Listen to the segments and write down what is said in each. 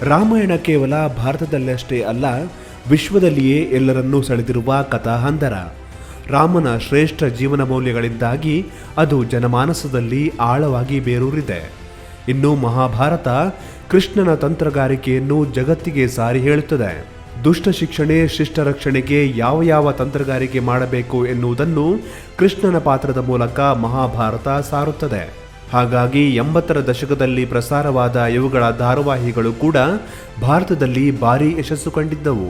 ರಾಮಾಯಣ ಕೇವಲ ಭಾರತದಲ್ಲಷ್ಟೇ ಅಲ್ಲ, ವಿಶ್ವದಲ್ಲಿಯೇ ಎಲ್ಲರನ್ನೂ ಸೆಳೆದಿರುವ ಕಥಾಹಂದರ. ರಾಮನ ಶ್ರೇಷ್ಠ ಜೀವನ ಮೌಲ್ಯಗಳಿಂದಾಗಿ ಅದು ಜನಮಾನಸದಲ್ಲಿ ಆಳವಾಗಿ ಬೇರೂರಿದೆ. ಇನ್ನು ಮಹಾಭಾರತ ಕೃಷ್ಣನ ತಂತ್ರಗಾರಿಕೆಯನ್ನು ಜಗತ್ತಿಗೆ ಸಾರಿ ಹೇಳುತ್ತದೆ. ದುಷ್ಟ ಶಿಕ್ಷಣೆ, ಶಿಷ್ಟ ರಕ್ಷಣೆಗೆ ಯಾವ ಯಾವ ತಂತ್ರಗಾರಿಕೆ ಮಾಡಬೇಕು ಎನ್ನುವುದನ್ನು ಕೃಷ್ಣನ ಪಾತ್ರದ ಮೂಲಕ ಮಹಾಭಾರತ ಸಾರುತ್ತದೆ. ಹಾಗಾಗಿ 80ರ ದಶಕದಲ್ಲಿ ಪ್ರಸಾರವಾದ ಇವುಗಳ ಧಾರಾವಾಹಿಗಳು ಕೂಡ ಭಾರತದಲ್ಲಿ ಭಾರೀ ಯಶಸ್ಸು ಕಂಡಿದ್ದವು.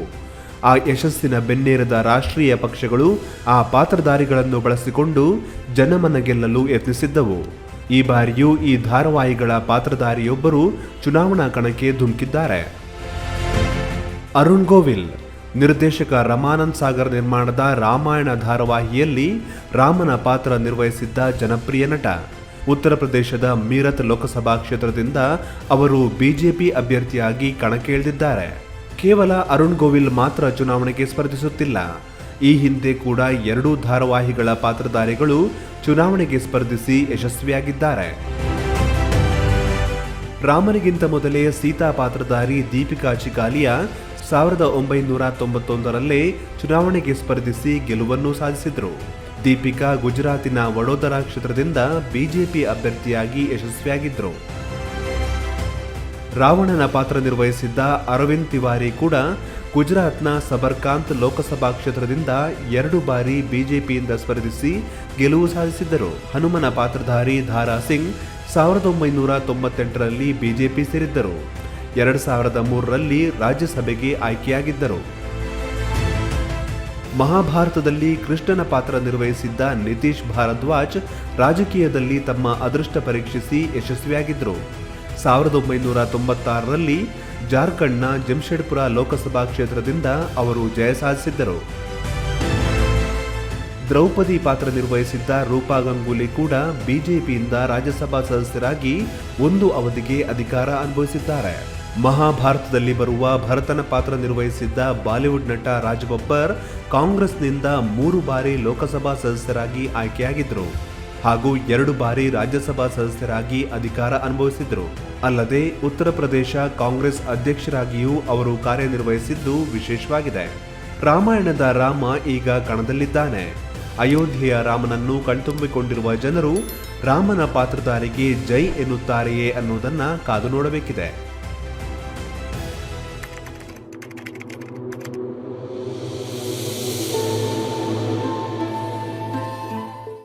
ಆ ಯಶಸ್ಸಿನ ಬೆನ್ನೇರದ ರಾಷ್ಟ್ರೀಯ ಪಕ್ಷಗಳು ಆ ಪಾತ್ರಧಾರಿಗಳನ್ನು ಬಳಸಿಕೊಂಡು ಜನಮನ ಗೆಲ್ಲಲು ಯತ್ನಿಸಿದ್ದವು. ಈ ಬಾರಿಯೂ ಈ ಧಾರಾವಾಹಿಗಳ ಪಾತ್ರಧಾರಿಯೊಬ್ಬರು ಚುನಾವಣಾ ಕಣಕ್ಕೆ ಧುಮುಕಿದ್ದಾರೆ. ಅರುಣ್ ಗೋವಿಲ್ ನಿರ್ದೇಶಕ ರಮಾನಂದ್ ಸಾಗರ್ ನಿರ್ಮಾಣದ ರಾಮಾಯಣ ಧಾರಾವಾಹಿಯಲ್ಲಿ ರಾಮನ ಪಾತ್ರ ನಿರ್ವಹಿಸಿದ್ದ ಜನಪ್ರಿಯ ನಟ. ಉತ್ತರ ಪ್ರದೇಶದ ಮೀರತ್ ಲೋಕಸಭಾ ಕ್ಷೇತ್ರದಿಂದ ಅವರು ಬಿಜೆಪಿ ಅಭ್ಯರ್ಥಿಯಾಗಿ ಕಣಕ್ಕೆ ಇಳಿದಿದ್ದಾರೆ. ಕೇವಲ ಅರುಣ್ ಗೋವಿಲ್ ಮಾತ್ರ ಚುನಾವಣೆಗೆ ಸ್ಪರ್ಧಿಸುತ್ತಿಲ್ಲ. ಈ ಹಿಂದೆ ಕೂಡ 2 ಧಾರಾವಾಹಿಗಳ ಪಾತ್ರಧಾರಿಗಳು ಚುನಾವಣೆಗೆ ಸ್ಪರ್ಧಿಸಿ ಯಶಸ್ವಿಯಾಗಿದ್ದಾರೆ. ರಾಮನಿಗಿಂತ ಮೊದಲೇ ಸೀತಾ ಪಾತ್ರಧಾರಿ ದೀಪಿಕಾ ಚಿಕಾಲಿಯಾ 1991ರಲ್ಲೇ ಚುನಾವಣೆಗೆ ಸ್ಪರ್ಧಿಸಿ ಗೆಲುವನ್ನು ಸಾಧಿಸಿದರು. ದೀಪಿಕಾ ಗುಜರಾತಿನ ವಡೋದರಾ ಕ್ಷೇತ್ರದಿಂದ ಬಿಜೆಪಿ ಅಭ್ಯರ್ಥಿಯಾಗಿ ಯಶಸ್ವಿಯಾಗಿದ್ದರು. ರಾವಣನ ಪಾತ್ರ ನಿರ್ವಹಿಸಿದ್ದ ಅರವಿಂದ್ ತಿವಾರಿ ಕೂಡ ಗುಜರಾತ್ನ ಸಬರ್ಕಾಂತ್ ಲೋಕಸಭಾ ಕ್ಷೇತ್ರದಿಂದ 2 ಬಾರಿ ಬಿಜೆಪಿಯಿಂದ ಸ್ಪರ್ಧಿಸಿ ಗೆಲುವು ಸಾಧಿಸಿದ್ದರು. ಹನುಮನ ಪಾತ್ರಧಾರಿ ಧಾರಾ ಸಿಂಗ್ 1998ರಲ್ಲಿ ಬಿಜೆಪಿ ಸೇರಿದ್ದರು. 2003ರಲ್ಲಿ ರಾಜ್ಯಸಭೆಗೆ ಆಯ್ಕೆಯಾಗಿದ್ದರು. ಮಹಾಭಾರತದಲ್ಲಿ ಕೃಷ್ಣನ ಪಾತ್ರ ನಿರ್ವಹಿಸಿದ್ದ ನಿತೀಶ್ ಭಾರದ್ವಾಜ್ ರಾಜಕೀಯದಲ್ಲಿ ತಮ್ಮ ಅದೃಷ್ಟ ಪರೀಕ್ಷಿಸಿ ಯಶಸ್ವಿಯಾಗಿದ್ದರು. 1996ರಲ್ಲಿ ಜಾರ್ಖಂಡ್ನ ಜಮ್ಶೆಡ್ಪುರ ಲೋಕಸಭಾ ಕ್ಷೇತ್ರದಿಂದ ಅವರು ಜಯ ಸಾಧಿಸಿದ್ದರು. ದ್ರೌಪದಿ ಪಾತ್ರ ನಿರ್ವಹಿಸಿದ್ದ ರೂಪಾ ಗಂಗೂಲಿ ಕೂಡ ಬಿಜೆಪಿಯಿಂದ ರಾಜ್ಯಸಭಾ ಸದಸ್ಯರಾಗಿ ಒಂದು ಅವಧಿಗೆ ಅಧಿಕಾರ ಅನುಭವಿಸಿದ್ದಾರೆ. ಮಹಾಭಾರತದಲ್ಲಿ ಬರುವ ಭರತನ ಪಾತ್ರ ನಿರ್ವಹಿಸಿದ್ದ ಬಾಲಿವುಡ್ ನಟ ರಾಜ್ ಬಬ್ಬರ್ ಕಾಂಗ್ರೆಸ್ನಿಂದ 3 ಬಾರಿ ಲೋಕಸಭಾ ಸದಸ್ಯರಾಗಿ ಆಯ್ಕೆಯಾಗಿದ್ದರು ಹಾಗೂ 2 ಬಾರಿ ರಾಜ್ಯಸಭಾ ಸದಸ್ಯರಾಗಿ ಅಧಿಕಾರ ಅನುಭವಿಸಿದರು. ಅಲ್ಲದೆ ಉತ್ತರ ಪ್ರದೇಶ ಕಾಂಗ್ರೆಸ್ ಅಧ್ಯಕ್ಷರಾಗಿಯೂ ಅವರು ಕಾರ್ಯನಿರ್ವಹಿಸಿದ್ದು ವಿಶೇಷವಾಗಿದೆ. ರಾಮಾಯಣದ ರಾಮ ಈಗ ಕಣದಲ್ಲಿದ್ದಾನೆ. ಅಯೋಧ್ಯೆಯ ರಾಮನನ್ನು ಕಣ್ತುಂಬಿಕೊಂಡಿರುವ ಜನರು ರಾಮನ ಪಾತ್ರಧಾರಿಗೆ ಜೈ ಎನ್ನುತ್ತಾರೆಯೇ ಅನ್ನೋದನ್ನ ಕಾದು ನೋಡಬೇಕಿದೆ.